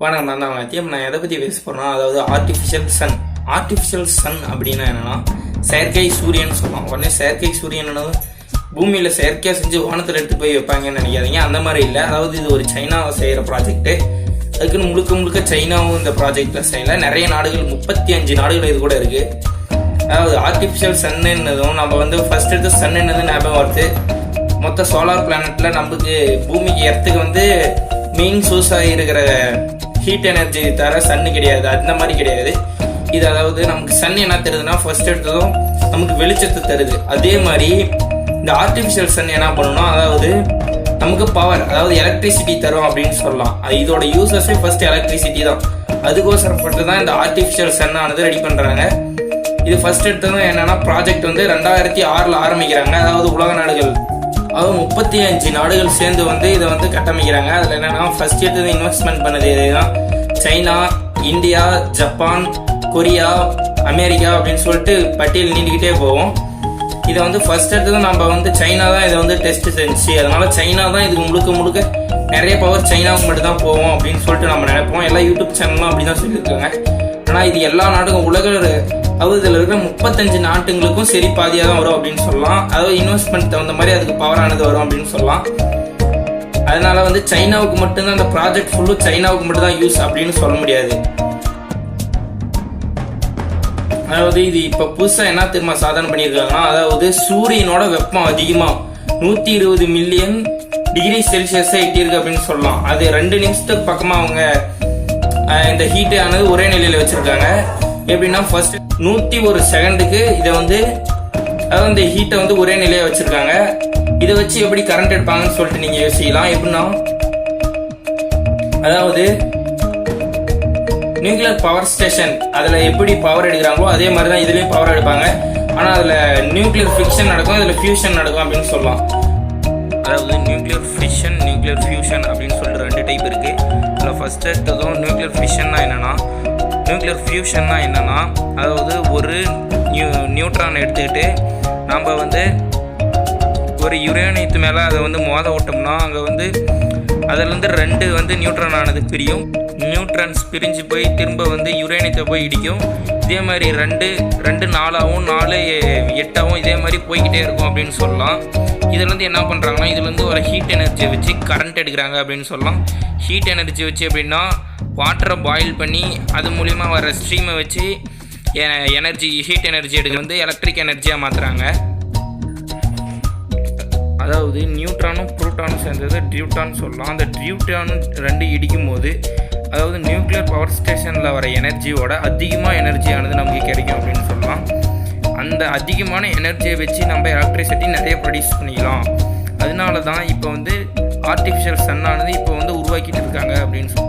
வணக்கம், நான் தான் மத்தியம். நான் எதை பற்றி பேச போகிறேன்னா, அதாவது ஆர்டிஃபிஷியல் சன் அப்படின்னா என்னன்னா, செயற்கை சூரியன் சொல்லலாம். உடனே செயற்கை சூரியன் பூமியில் செயற்கையாக செஞ்சு வானத்தில் எடுத்து போய் வைப்பாங்கன்னு நினைக்காதீங்க. அந்த மாதிரி இல்லை. அதாவது இது ஒரு சைனாவை செய்கிற ப்ராஜெக்ட்டு. அதுக்குன்னு முழுக்க சைனாவும் இந்த ப்ராஜெக்டில் செய்யலை. நிறைய நாடுகள், 35 நாடுகள் இது கூட இருக்குது. அதாவது ஆர்டிஃபிஷியல் சன்னுன்னதும் நம்ம ஃபர்ஸ்ட் எடுத்து சன்னுன்னது ஞாபகம் வருது. மொத்த சோலார் பிளானட்டில் நமக்கு பூமிக்கு எர்த்துக்கு மெயின் சோர்ஸாக இருக்கிற ஹீட் எனர்ஜி தர சன்னு கிடையாது. அந்த மாதிரி கிடையாது இது. அதாவது நமக்கு சன் என்ன தருதுன்னா, ஃபர்ஸ்ட் எடுத்ததும் நமக்கு வெளிச்சத்தை தருது. அதே மாதிரி இந்த ஆர்டிஃபிஷியல் சன் என்ன பண்ணணும்னா, அதாவது நமக்கு பவர், அதாவது எலக்ட்ரிசிட்டி தரும் அப்படின்னு சொல்லலாம். இதோட யூசஸே ஃபர்ஸ்ட் எலக்ட்ரிசிட்டி தான். அதுக்கோசரப்பட்டு தான் இந்த ஆர்டிஃபிஷியல் சன் ஆனது ரெடி பண்ணுறாங்க. இது ஃபர்ஸ்ட் எடுத்ததும் என்னன்னா, ப்ராஜெக்ட் 2006 ஆரம்பிக்கிறாங்க. அதாவது உலக நாடுகள், அதாவது 35 நாடுகள் சேர்ந்து இதை கட்டமைக்கிறாங்க. அதில் என்னன்னா, ஃபர்ஸ்ட் எடுத்தது இன்வெஸ்ட்மெண்ட் பண்ணது இதுதான். China, India, Japan, Korea, America அப்படின்னு சொல்லிட்டு பட்டியல் நீண்டிக்கிட்டே போவோம். இதை ஃபர்ஸ்ட் எடுத்தது நம்ம சைனா தான் இதை டெஸ்ட் செஞ்சு, அதனால சைனா தான் இதுக்கு முழுக்க நிறைய பவர் சைனாவுக்கு மட்டும் தான் போவோம் அப்படின்னு சொல்லிட்டு நம்ம நினைப்போம். எல்லா யூடியூப் சேனலும் அப்படி தான் சொல்லியிருக்காங்க. ஆனால் இது எல்லா நாடுக்கும், அதாவது இதில் இருக்கிற 35 நாட்டுங்களுக்கும் சரி பாதியாக தான் வரும் அப்படின்னு சொல்லலாம். அதாவது இன்வெஸ்ட்மெண்ட் தகுந்த மாதிரி அதுக்கு பவரானது வரும் அப்படின்னு சொல்லலாம். அதனால சைனாவுக்கு மட்டும்தான் அந்த ப்ராஜெக்ட் ஃபுல்லும் சைனாவுக்கு மட்டும் தான் யூஸ் அப்படின்னு சொல்ல முடியாது. அதாவது இது இப்போ புதுசாக என்ன திரும்ப சாதனை பண்ணியிருக்காங்கன்னா, அதாவது சூரியனோட வெப்பம் அதிகமாக 120 மில்லியன் டிகிரி செல்சியஸை எட்டியிருக்கு அப்படின்னு சொல்லலாம். அது 2 நிமிஷத்துக்கு பக்கமாக அவங்க இந்த ஹீட்டு ஆனது ஒரே நிலையில் வச்சுருக்காங்க. எப்படின்னா, ஃபர்ஸ்ட் 101 செகண்டுக்கு இதை அதாவது இந்த ஹீட்டை ஒரே நிலையாக வச்சுருக்காங்க. இதை வச்சு எப்படி கரண்ட் எடுப்பாங்கன்னு சொல்லிட்டு நீங்கள் யோசிக்கலாம். எப்படின்னா, அதாவது நியூக்ளியர் பவர் ஸ்டேஷன் அதில் எப்படி பவர் எடுக்கிறாங்களோ அதே மாதிரி தான் இதுலேயும் பவர் எடுப்பாங்க. ஆனால் அதில் நியூக்ளியர் ஃபிக்ஷன் நடக்கும், அதில் ஃபியூஷன் நடக்கும் அப்படின்னு சொல்லலாம். அதாவது நியூக்ளியர் ஃபிஷன், நியூக்ளியர் ஃபியூஷன் அப்படின்னு சொல்லிட்டு 2 டைப் இருக்குது. அதில் ஃபர்ஸ்ட் எடுத்ததும் நியூக்ளியர் ஃபிஷன்னா என்னென்னா, நியூக்ளியர் ஃபியூஷன்னா என்னென்னா, அதாவது ஒரு நியூட்ரான் எடுத்துக்கிட்டு நம்ம ஒரு யுரேனியத்து மேலே அதை மோத விட்டோம்னா, அங்கே அதிலேருந்து 2 நியூட்ரான் ஆனது பிரியும். நியூட்ரான்ஸ் பிரிஞ்சு போய் திரும்ப யுரேனியத்தை போய் இடிக்கும். இதே மாதிரி 2 4ஆகவும் 4 8ஆகவும் இதே மாதிரி போய்கிட்டே இருக்கும் அப்படின்னு சொல்லலாம். இதில் என்ன பண்ணுறாங்கன்னா, இதில் ஒரு ஹீட் எனர்ஜியை வச்சு கரண்ட் எடுக்கிறாங்க அப்படின்னு சொல்லலாம். ஹீட் எனர்ஜி வச்சு எப்படின்னா, வாட்டரை பாயில் பண்ணி அது மூலிமா வர ஸ்ட்ரீமை வச்சு ஹீட் எனர்ஜி எடுக்க எலக்ட்ரிக் எனர்ஜியாக மாற்றுறாங்க. அதாவது நியூட்ரானும் ப்ரோட்டானும் சேர்ந்தது டியூட்டான் சொல்லலாம். அந்த டியூட்டானும் 2 இடிக்கும் போது, அதாவது நியூக்ளியர் பவர் ஸ்டேஷனில் வர எனர்ஜியோட அதிகமாக எனர்ஜியானது நமக்கு கிடைக்கும் அப்படின்னு சொல்லலாம். அந்த அதிகமான எனர்ஜியை வச்சு நம்ம எலக்ட்ரிசிட்டி நிறைய ப்ரொடியூஸ் பண்ணிக்கலாம். அதனால தான் இப்போ ஆர்டிஃபிஷியல் சன்னானது இப்போ உருவாக்கிட்டு இருக்காங்க அப்படின்னு சொல்லி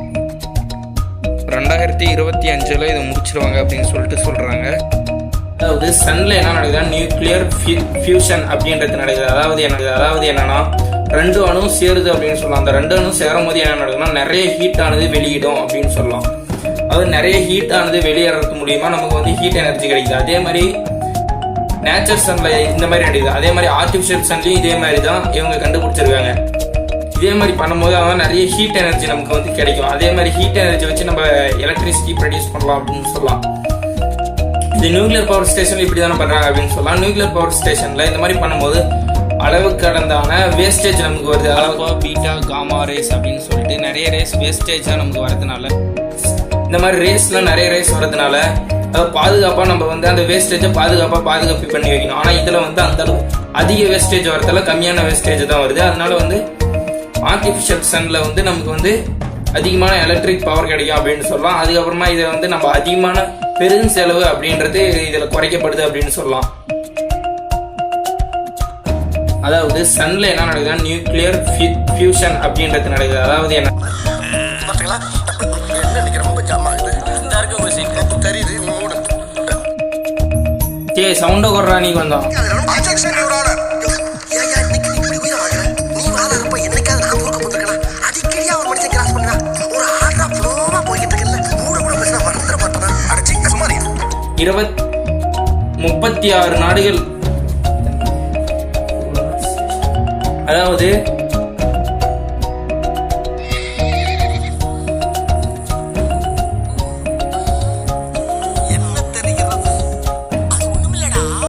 2025 இதை முடிச்சிருவாங்க அப்படின்னு சொல்லிட்டு சொல்கிறாங்க. அதாவது சன்ல என்ன நடக்குதுன்னா, நியூக்ளியர் ஃபியூஷன் அப்படின்றது நடக்குது. அதாவது என்னன்னா, 2 அணு சேருது அப்படின்னு சொல்லலாம். அந்த 2 அணு சேரும் போது என்ன நடக்குதுன்னா, நிறைய ஹீட் ஆனது வெளியிடும் அப்படின்னு சொல்லலாம். அதாவது நிறைய ஹீட் ஆனது வெளியேறது மூலியமா நமக்கு ஹீட் எனர்ஜி கிடைக்குது. அதே மாதிரி நேச்சர் சன்ல இந்த மாதிரி நடக்குது. அதே மாதிரி ஆர்டிஃபிஷியல் சன்லையும் இதே மாதிரி தான் இவங்க கண்டுபிடிச்சிருக்காங்க. இதே மாதிரி பண்ணும்போது அதான் நிறைய ஹீட் எனர்ஜி நமக்கு கிடைக்கும். அதே மாதிரி ஹீட் எனர்ஜி வச்சு நம்ம எலக்ட்ரிசிட்டி ப்ரொடியூஸ் பண்ணலாம் அப்படின்னு சொல்லலாம். இந்த நியூக்ளியர் பவர் ஸ்டேஷன் இப்படி தானே பண்ணுறாங்க அப்படின்னு சொல்லலாம். நியூக்ளியர் பவர் ஸ்டேஷனில் இந்த மாதிரி பண்ணும்போது அளவுக்கு கடந்தான வேஸ்டேஜ் நமக்கு வருது. ஆல்பா, பீட்டா, காமா ரேஸ் அப்படின்னு சொல்லிட்டு நிறைய ரேஸ் வேஸ்டேஜாக நமக்கு வரதுனால, இந்த மாதிரி ரேஸ்லாம் நிறைய ரேஸ் வரதுனால அதாவது பாதுகாப்பாக நம்ம அந்த வேஸ்டேஜை பாதுகாப்பு பண்ணி வைக்கணும். ஆனால் இதில் அந்த அளவு அதிக வேஸ்டேஜ் வரதால கம்மியான வேஸ்டேஜ் தான் வருது. அதனால ஆர்டிஃபிஷியல் சன்ல நமக்கு அதிகமான எலக்ட்ரிக் பவர் கிடைக்கும் அப்படின்னு சொல்லலாம். அதுக்கப்புறமா இதை நம்ம அதிகமான பெரும் செலவு அப்படின்றது இதில் குறைக்கப்படுது அப்படின்னு சொல்லலாம். அதாவது சன்ல என்ன நடக்குதுன்னா, நியூக்ளியர் ஃபியூஷன் அப்படின்றது நடக்குது. அதாவது என்ன சவுண்டை குறா நீ வந்தோம். இருபது 36 நாடுகள், அதாவது